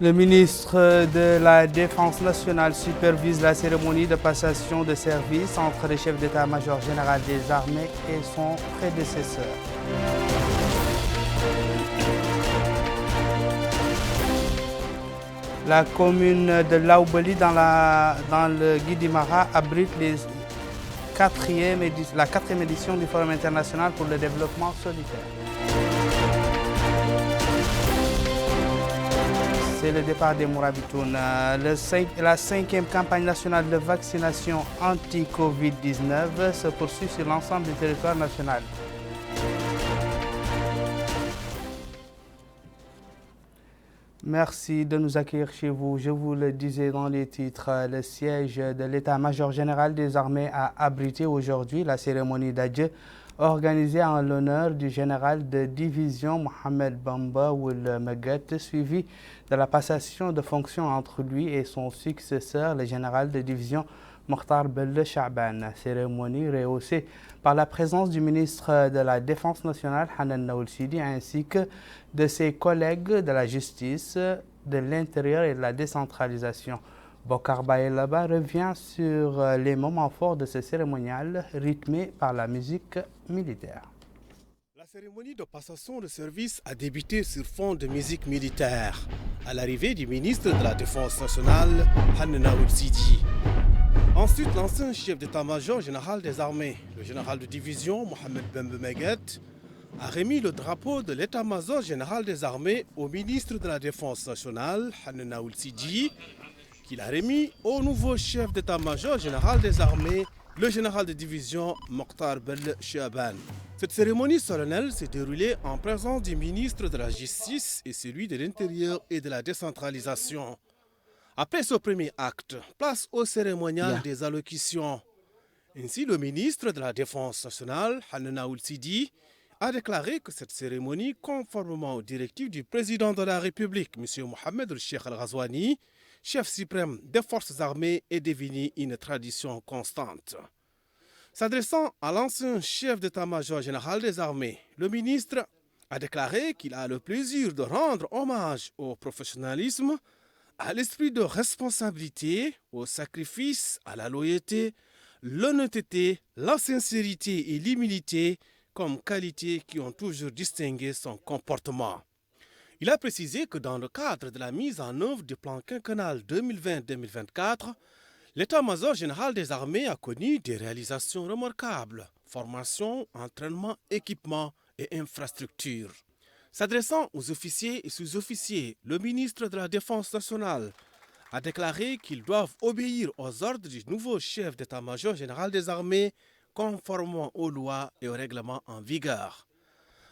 Le ministre de la Défense nationale supervise la cérémonie de passation de service entre le chef d'état-major général des armées et son prédécesseur. La commune de Laoubali dans le Guidimara abrite la quatrième édition du Forum international pour le développement solidaire. C'est le départ des Mourabitoun. La cinquième campagne nationale de vaccination anti-Covid-19 se poursuit sur l'ensemble du territoire national. Merci de nous accueillir chez vous. Je vous le disais dans les titres, le siège de l'état-major général des armées a abrité aujourd'hui la cérémonie d'adieu organisée en l'honneur du général de division Mohamed Bamba Ould Meguet, suivi de la passation de fonctions entre lui et son successeur, le général de division Mokhtar Bello Chaaban. Cérémonie rehaussée par la présence du ministre de la Défense nationale, Hanan Naoul Sidi, ainsi que de ses collègues de la justice, de l'intérieur et de la décentralisation. Bokar Baye-Laba revient sur les moments forts de ce cérémonial rythmé par la musique militaire. La cérémonie de passation de service a débuté sur fond de musique militaire à l'arrivée du ministre de la Défense nationale, Hanan Naoul Sidi. Ensuite, l'ancien chef d'état-major général des armées, le général de division Mohamed Bamba Meguet, a remis le drapeau de l'état-major général des armées au ministre de la Défense nationale, Hanan Naoul Sidi, qu'il a remis au nouveau chef d'état-major général des armées, le général de division Mokhtar Bello Chaaban. Cette cérémonie solennelle s'est déroulée en présence du ministre de la Justice et celui de l'Intérieur et de la décentralisation. Après ce premier acte, place au cérémonial des allocutions. Ainsi, le ministre de la Défense nationale, Hanan Naoul Sidi, a déclaré que cette cérémonie, conformément aux directives du président de la République, M. Mohamed Cheikh Al-Ghazouani, chef suprême des forces armées, est devenue une tradition constante. S'adressant à l'ancien chef d'état-major général des armées, le ministre a déclaré qu'il a le plaisir de rendre hommage au professionnalisme, à l'esprit de responsabilité, au sacrifice, à la loyauté, l'honnêteté, la sincérité et l'humilité comme qualités qui ont toujours distingué son comportement. Il a précisé que dans le cadre de la mise en œuvre du plan quinquennal 2020-2024, l'état-major général des armées a connu des réalisations remarquables: formation, entraînement, équipement et infrastructures. S'adressant aux officiers et sous-officiers, le ministre de la Défense nationale a déclaré qu'ils doivent obéir aux ordres du nouveau chef d'état-major général des armées conformément aux lois et aux règlements en vigueur.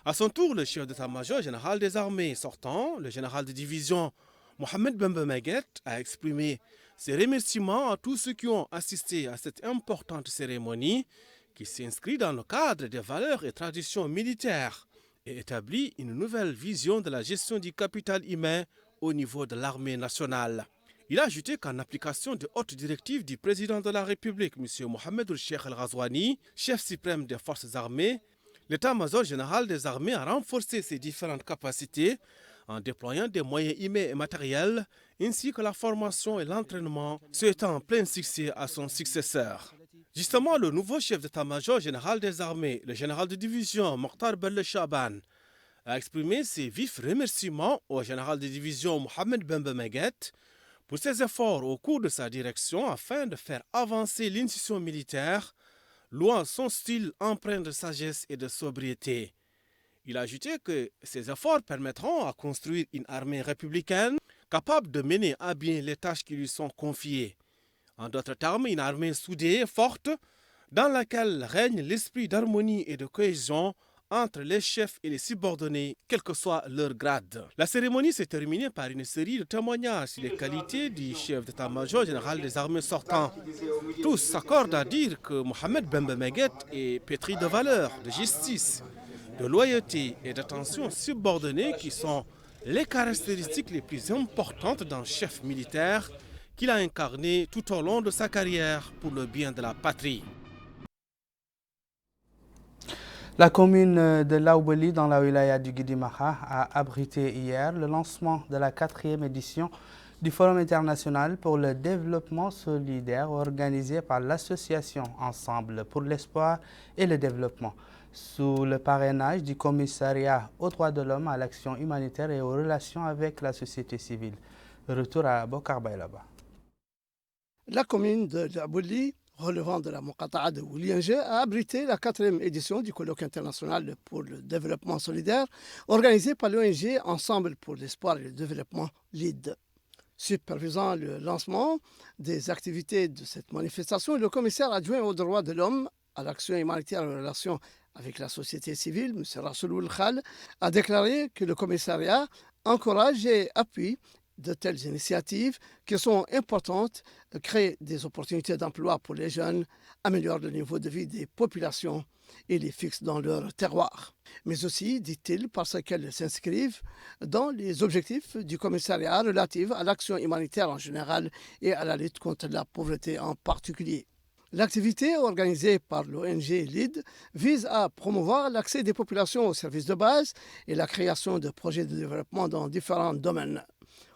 À son tour, le chef d'état-major général des armées sortant, le général de division Mohamed Bamba Meguet, a exprimé ses remerciements à tous ceux qui ont assisté à cette importante cérémonie qui s'inscrit dans le cadre des valeurs et traditions militaires et établit une nouvelle vision de la gestion du capital humain au niveau de l'armée nationale. Il a ajouté qu'en application des hautes directives du président de la République, M. Mohamed Cheikh Al-Ghazouani, chef suprême des forces armées, l'état-major général des armées a renforcé ses différentes capacités en déployant des moyens humains et matériels, ainsi que la formation et l'entraînement, souhaitant plein succès à son successeur. Justement, le nouveau chef d'état-major général des armées, le général de division Mokhtar Bello Chaaban, a exprimé ses vifs remerciements au général de division Mohamed Bamba Meguet pour ses efforts au cours de sa direction afin de faire avancer l'institution militaire, louant son style empreint de sagesse et de sobriété. Il a ajouté que ces efforts permettront à construire une armée républicaine capable de mener à bien les tâches qui lui sont confiées. En d'autres termes, une armée soudée, forte, dans laquelle règne l'esprit d'harmonie et de cohésion entre les chefs et les subordonnés, quel que soit leur grade. La cérémonie s'est terminée par une série de témoignages sur les qualités du chef d'état-major général des armées sortant. Tous s'accordent à dire que Mohamed Bamba Meguet est pétri de valeurs, de justice, de loyauté et d'attention subordonnée qui sont les caractéristiques les plus importantes d'un chef militaire qu'il a incarné tout au long de sa carrière pour le bien de la patrie. La commune de Laoubeli, dans la wilaya du Guidimaha, a abrité hier le lancement de la 4e édition du Forum international pour le développement solidaire organisé par l'association Ensemble pour l'espoir et le développement, sous le parrainage du commissariat aux droits de l'homme, à l'action humanitaire et aux relations avec la société civile. Retour à Bokar Baylaba. La commune de Laoubeli, relevant de la Mokata'a de Woulienge, a abrité la 4e édition du colloque international pour le développement solidaire organisé par l'ONG Ensemble pour l'espoir et le développement LEAD. Supervisant le lancement des activités de cette manifestation, le commissaire adjoint aux droits de l'homme, à l'action humanitaire et aux relations avec la société civile, M. Rassouloul Khal, a déclaré que le commissariat encourage et appuie de telles initiatives qui sont importantes, créent des opportunités d'emploi pour les jeunes, améliorent le niveau de vie des populations et les fixent dans leur terroir. Mais aussi, dit-il, parce qu'elles s'inscrivent dans les objectifs du commissariat relatifs à l'action humanitaire en général et à la lutte contre la pauvreté en particulier. L'activité organisée par l'ONG LEAD vise à promouvoir l'accès des populations aux services de base et la création de projets de développement dans différents domaines.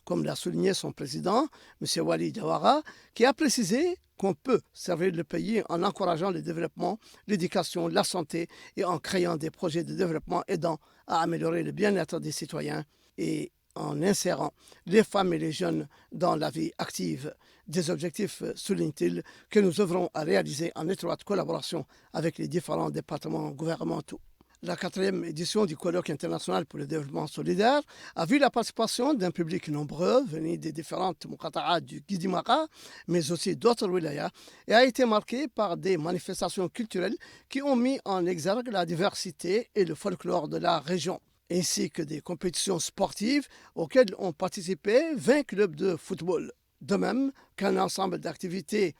Comme l'a souligné son président, M. Wali Jawara, qui a précisé qu'on peut servir le pays en encourageant le développement, l'éducation, la santé et en créant des projets de développement aidant à améliorer le bien-être des citoyens et en insérant les femmes et les jeunes dans la vie active. Des objectifs, souligne-t-il, que nous œuvrons à réaliser en étroite collaboration avec les différents départements gouvernementaux. La 4e édition du colloque international pour le développement solidaire a vu la participation d'un public nombreux venu des différentes Mokata'a du Guidimaha, mais aussi d'autres wilayas, et a été marquée par des manifestations culturelles qui ont mis en exergue la diversité et le folklore de la région, ainsi que des compétitions sportives auxquelles ont participé 20 clubs de football. De même qu'un ensemble d'activités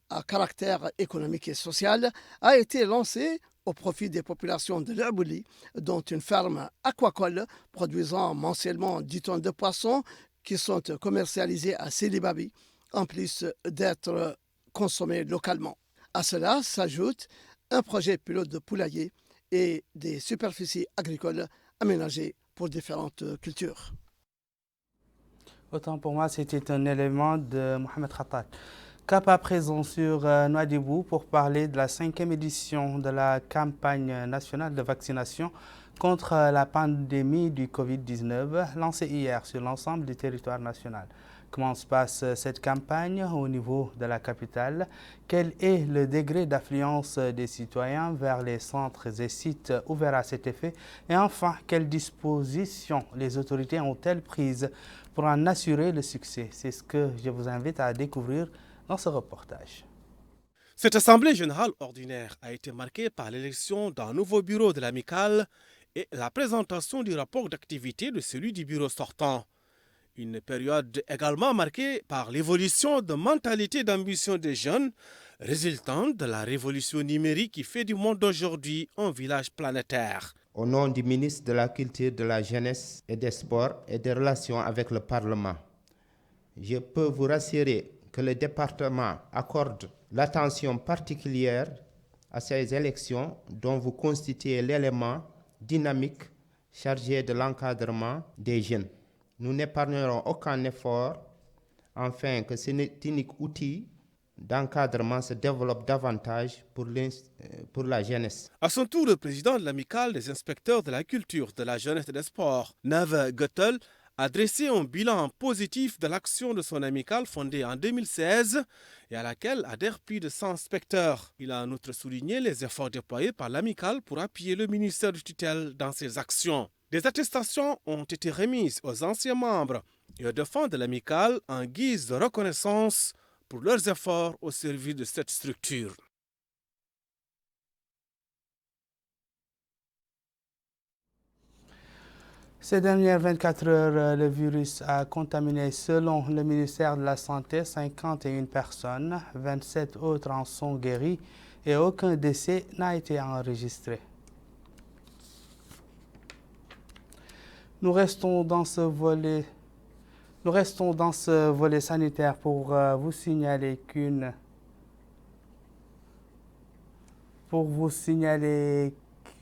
à caractère économique et social a été lancé au profit des populations de Laoubeli, dont une ferme aquacole produisant mensuellement 10 tonnes de poissons qui sont commercialisés à Sélibabi, en plus d'être consommés localement. À cela s'ajoute un projet pilote de poulailler et des superficies agricoles aménagées pour différentes cultures. Autant pour moi, c'était un élément de Mohamed Khattat. Cap à présent sur Nouadhibou pour parler de la 5e édition de la campagne nationale de vaccination contre la pandémie du Covid-19 lancée hier sur l'ensemble du territoire national. Comment se passe cette campagne au niveau de la capitale? Quel est le degré d'affluence des citoyens vers les centres et sites ouverts à cet effet? Et enfin, quelles dispositions les autorités ont-elles prises pour en assurer le succès? C'est ce que je vous invite à découvrir dans ce reportage. Cette assemblée générale ordinaire a été marquée par l'élection d'un nouveau bureau de l'amicale et la présentation du rapport d'activité de celui du bureau sortant. Une période également marquée par l'évolution de mentalité et d'ambition des jeunes, résultant de la révolution numérique qui fait du monde d'aujourd'hui un village planétaire. Au nom du ministre de la Culture, de la Jeunesse et des Sports et des Relations avec le Parlement, je peux vous rassurer que le département accorde l'attention particulière à ces élections dont vous constituez l'élément dynamique chargé de l'encadrement des jeunes. Nous n'épargnerons aucun effort afin que ce unique outil d'encadrement se développe davantage pour la jeunesse. À son tour, le président de l'amicale des inspecteurs de la culture, de la jeunesse et des sports, Neve Göttel, a dressé un bilan positif de l'action de son amicale fondée en 2016 et à laquelle adhèrent plus de 100 inspecteurs. Il a en outre souligné les efforts déployés par l'amicale pour appuyer le ministère de tutelle dans ses actions. Des attestations ont été remises aux anciens membres et aux défunts de l'amicale en guise de reconnaissance pour leurs efforts au service de cette structure. Ces dernières 24 heures, le virus a contaminé, selon le ministère de la Santé, 51 personnes. 27 autres en sont guéris et aucun décès n'a été enregistré. Nous restons dans ce volet sanitaire pour vous signaler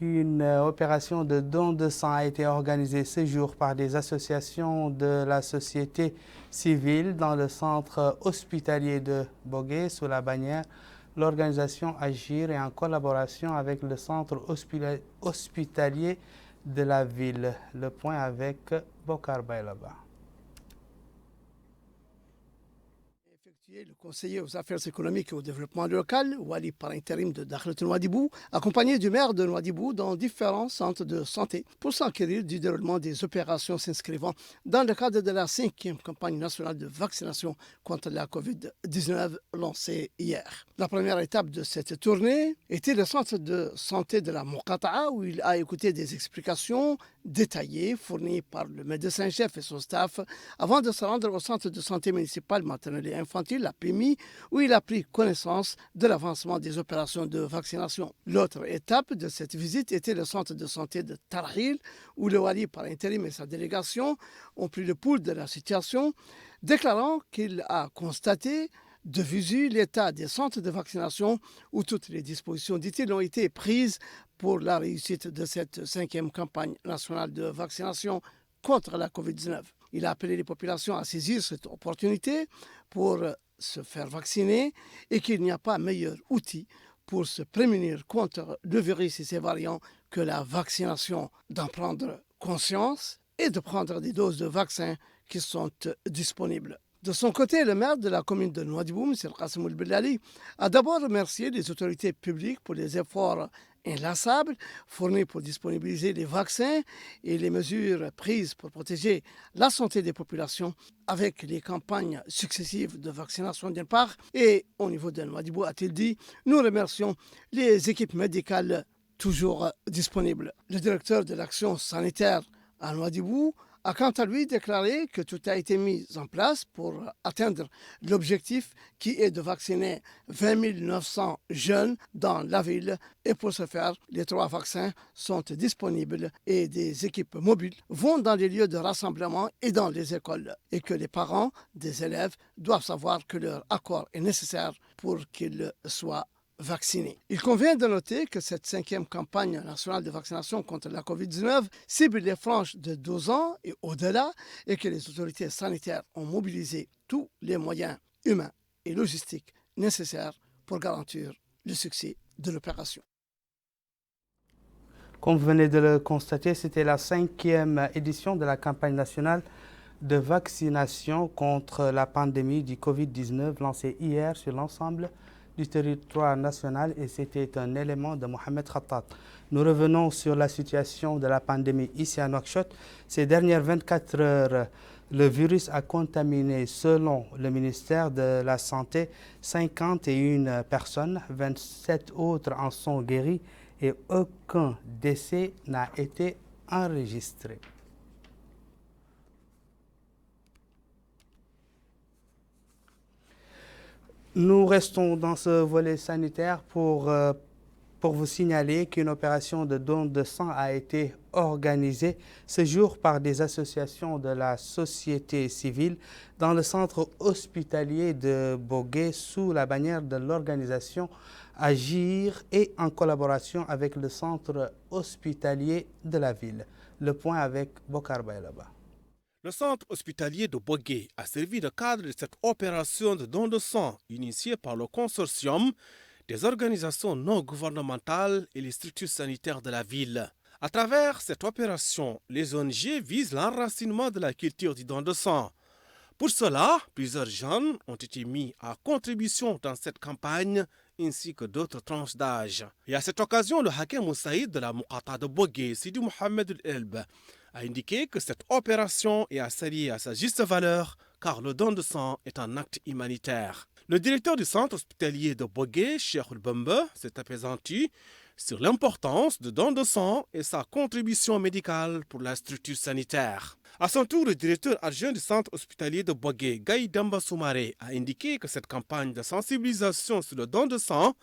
qu'une opération de don de sang a été organisée ce jour par des associations de la société civile dans le centre hospitalier de Bogué sous la bannière l'organisation Agir et en collaboration avec le centre hospitalier de la ville. Le point avec Bokar Bailaba. Le conseiller aux affaires économiques et au développement local, Wali par intérim de Dakhlet Nouadhibou, accompagné du maire de Nouadhibou dans différents centres de santé pour s'enquérir du déroulement des opérations s'inscrivant dans le cadre de la 5e campagne nationale de vaccination contre la COVID-19 lancée hier. La première étape de cette tournée était le centre de santé de la Muqata'a où il a écouté des explications détaillées fournies par le médecin-chef et son staff avant de se rendre au centre de santé municipal maternelle et infantile, la PMI, où il a pris connaissance de l'avancement des opérations de vaccination. L'autre étape de cette visite était le centre de santé de Tarhil, où le Wali par intérim et sa délégation ont pris le pouls de la situation, déclarant qu'il a constaté de visu l'état des centres de vaccination où toutes les dispositions, dit-il, ont été prises pour la réussite de cette 5e campagne nationale de vaccination contre la COVID-19. Il a appelé les populations à saisir cette opportunité pour se faire vacciner et qu'il n'y a pas meilleur outil pour se prémunir contre le virus et ses variants que la vaccination, d'en prendre conscience et de prendre des doses de vaccins qui sont disponibles. De son côté, le maire de la commune de Nouadhibou, M. Qassim El-Bellali, a d'abord remercié les autorités publiques pour les efforts inlassables fournis pour disponibiliser les vaccins et les mesures prises pour protéger la santé des populations avec les campagnes successives de vaccination d'une part. Et au niveau de Nouadhibou, a-t-il dit, nous remercions les équipes médicales toujours disponibles. Le directeur de l'action sanitaire à Nouadhibou a quant à lui déclaré que tout a été mis en place pour atteindre l'objectif qui est de vacciner 20 900 jeunes dans la ville. Et pour ce faire, les 3 vaccins sont disponibles et des équipes mobiles vont dans les lieux de rassemblement et dans les écoles. Et que les parents des élèves doivent savoir que leur accord est nécessaire pour qu'ils soient vaccinés. Il convient de noter que cette 5e campagne nationale de vaccination contre la COVID-19 cible les franges de 12 ans et au-delà et que les autorités sanitaires ont mobilisé tous les moyens humains et logistiques nécessaires pour garantir le succès de l'opération. Comme vous venez de le constater, c'était la 5e édition de la campagne nationale de vaccination contre la pandémie du COVID-19 lancée hier sur l'ensemble du territoire national et c'était un élément de Mohamed Khattat. Nous revenons sur la situation de la pandémie ici à Nouakchott. Ces dernières 24 heures, le virus a contaminé, selon le ministère de la Santé, 51 personnes, 27 autres en sont guéris et aucun décès n'a été enregistré. Nous restons dans ce volet sanitaire pour vous signaler qu'une opération de don de sang a été organisée ce jour par des associations de la société civile dans le centre hospitalier de Bogué sous la bannière de l'organisation Agir et en collaboration avec le centre hospitalier de la ville. Le point avec Bokar Bailaba. Le centre hospitalier de Bogué a servi de cadre de cette opération de don de sang initiée par le consortium des organisations non gouvernementales et les structures sanitaires de la ville. À travers cette opération, les ONG visent l'enracinement de la culture du don de sang. Pour cela, plusieurs jeunes ont été mis à contribution dans cette campagne ainsi que d'autres tranches d'âge. Et à cette occasion, le Hakem Moussaïd de la Muqata'a de Bogué, Sidi Mohamed El-Elb, a indiqué que cette opération est à saluer à sa juste valeur car le don de sang est un acte humanitaire. Le directeur du centre hospitalier de Bogué, Cheikh Bamba, s'est apaisanti sur l'importance du don de sang et sa contribution médicale pour la structure sanitaire. À son tour, le directeur adjoint du centre hospitalier de Bogué, Gaï Damba Soumaré, a indiqué que cette campagne de sensibilisation sur le don de sang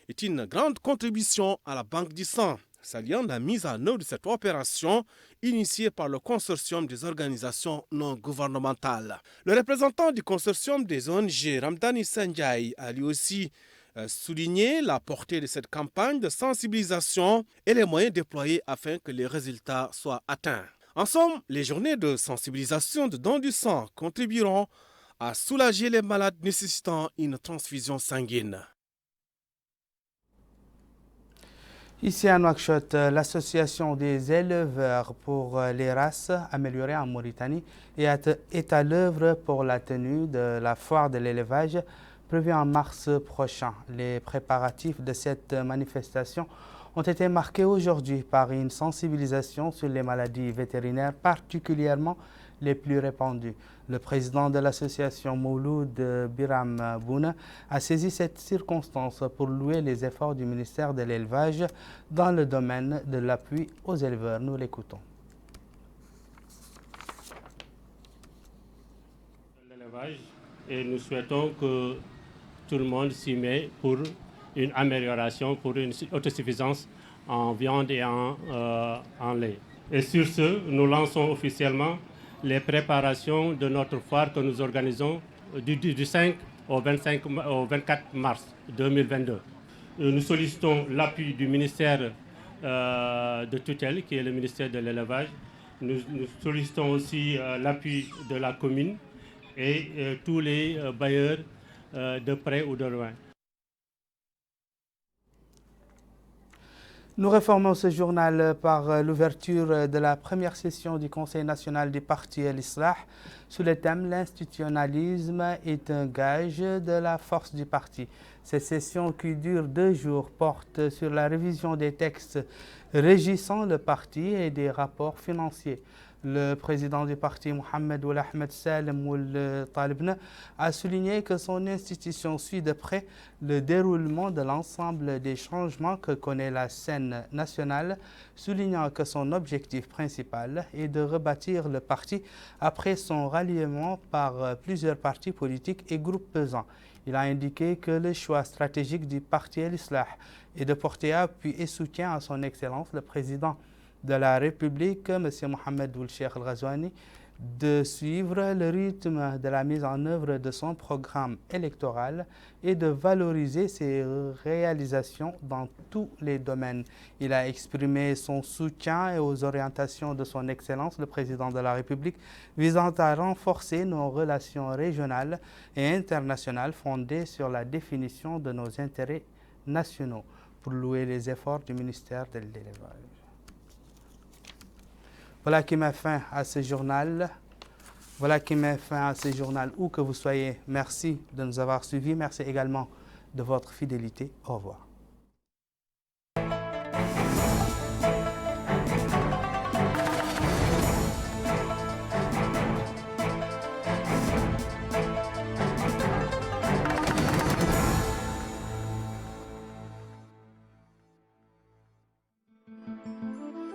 est une grande contribution à la banque du sang, saluant la mise en œuvre de cette opération initiée par le consortium des organisations non gouvernementales. Le représentant du consortium des ONG, Ramdani Sanjay, a lui aussi souligné la portée de cette campagne de sensibilisation et les moyens déployés afin que les résultats soient atteints. En somme, les journées de sensibilisation de don du sang contribueront à soulager les malades nécessitant une transfusion sanguine. Ici à Nouakchott, l'association des éleveurs pour les races améliorées en Mauritanie est à l'œuvre pour la tenue de la foire de l'élevage prévue en mars prochain. Les préparatifs de cette manifestation ont été marqués aujourd'hui par une sensibilisation sur les maladies vétérinaires, particulièrement les plus répandues. Le président de l'association Mouloud Biram Bouna a saisi cette circonstance pour louer les efforts du ministère de l'Élevage dans le domaine de l'appui aux éleveurs. Nous l'écoutons. L'élevage, et nous souhaitons que tout le monde s'y met pour une amélioration, pour une autosuffisance en viande et en lait. Et sur ce, nous lançons officiellement les préparations de notre foire que nous organisons du 5 au 24 mars 2022. Nous sollicitons l'appui du ministère de tutelle, qui est le ministère de l'élevage. Nous sollicitons aussi l'appui de la commune et tous les bailleurs de près ou de loin. Nous reformons ce journal par l'ouverture de la première session du Conseil national du parti El-Islah sous le thème « L'institutionnalisme est un gage de la force du parti ». Cette session, qui dure 2 jours, porte sur la révision des textes régissant le parti et des rapports financiers. Le président du parti, Mohamed Ould Ahmed Salem Ould Talibna, a souligné que son institution suit de près le déroulement de l'ensemble des changements que connaît la scène nationale, soulignant que son objectif principal est de rebâtir le parti après son ralliement par plusieurs partis politiques et groupes pesants. Il a indiqué que le choix stratégique du parti El-Islah est de porter appui et soutien à son Excellence, le président de la République, M. Mohamed Ould Cheikh El-Ghazouani, de suivre le rythme de la mise en œuvre de son programme électoral et de valoriser ses réalisations dans tous les domaines. Il a exprimé son soutien aux orientations de son Excellence, le président de la République, visant à renforcer nos relations régionales et internationales fondées sur la définition de nos intérêts nationaux, pour louer les efforts du ministère de l'Élevage. Voilà qui met fin à ce journal. Voilà qui met fin à ce journal, où que vous soyez. Merci de nous avoir suivis. Merci également de votre fidélité. Au revoir.